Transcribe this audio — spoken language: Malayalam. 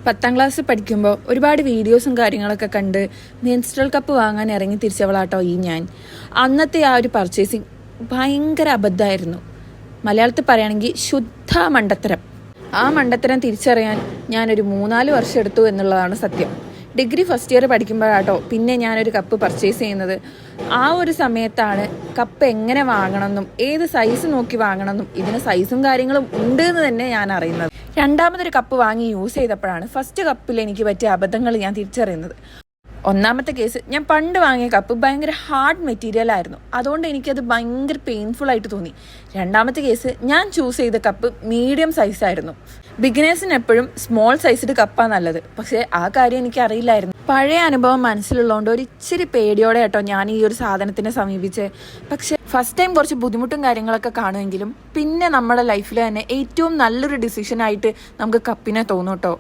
10ാം ക്ലാസ് പഠിക്കുമ്പോൾ ഒരുപാട് വീഡിയോസും കാര്യങ്ങളൊക്കെ കണ്ട് മെൻസ്ട്രൽ കപ്പ് വാങ്ങാൻ ഇറങ്ങി തിരിച്ചവളാട്ടോ ഞാൻ. അന്നത്തെ ആ ഒരു പർച്ചേസിങ് ഭയങ്കര അബദ്ധമായിരുന്നു. മലയാളത്തിൽ പറയുകയാണെങ്കിൽ ശുദ്ധ മണ്ടത്തരം. ആ മണ്ടത്തരം തിരിച്ചറിയാൻ ഞാനൊരു 3-4 വർഷം എടുത്തു എന്നുള്ളതാണ് സത്യം. ഡിഗ്രി ഫസ്റ്റ് ഇയർ പഠിക്കുമ്പോഴാട്ടോ പിന്നെ ഞാനൊരു കപ്പ് പർച്ചേസ് ചെയ്യുന്നത്. ആ ഒരു സമയത്താണ് കപ്പ് എങ്ങനെ വാങ്ങണമെന്നും ഏത് സൈസ് നോക്കി വാങ്ങണമെന്നും ഇതിന് സൈസും കാര്യങ്ങളും ഉണ്ട് എന്ന് തന്നെ ഞാൻ അറിയുന്നത്. രണ്ടാമതൊരു കപ്പ് വാങ്ങി യൂസ് ചെയ്തപ്പോഴാണ് ഫസ്റ്റ് കപ്പിൽ എനിക്ക് പറ്റിയ അബദ്ധങ്ങൾ ഞാൻ തിരിച്ചറിയുന്നത്. ഒന്നാമത്തെ കേസ്, ഞാൻ പണ്ട് വാങ്ങിയ കപ്പ് ഭയങ്കര ഹാർഡ് മെറ്റീരിയൽ ആയിരുന്നു. അതുകൊണ്ട് എനിക്കത് ഭയങ്കര പെയിൻഫുൾ ആയിട്ട് തോന്നി. രണ്ടാമത്തെ കേസ്, ഞാൻ ചൂസ് ചെയ്ത കപ്പ് മീഡിയം സൈസായിരുന്നു. ബിഗിനേഴ്സിന് എപ്പോഴും സ്മോൾ സൈസ്ഡ് കപ്പാണ് നല്ലത്. പക്ഷേ ആ കാര്യം എനിക്ക് അറിയില്ലായിരുന്നു. പഴയ അനുഭവം മനസ്സിലുള്ളതുകൊണ്ട് ഒരു ഇച്ചിരി പേടിയോടെ കേട്ടോ ഞാൻ ഈ ഒരു സാധനത്തിനെ സമീപിച്ചേ. പക്ഷെ ഫസ്റ്റ് ടൈം കുറച്ച് ബുദ്ധിമുട്ടും കാര്യങ്ങളൊക്കെ കാണുമെങ്കിലും പിന്നെ നമ്മുടെ ലൈഫിൽ തന്നെ ഏറ്റവും നല്ലൊരു ഡിസിഷനായിട്ട് നമുക്ക് കപ്പിനെ തോന്നും കേട്ടോ.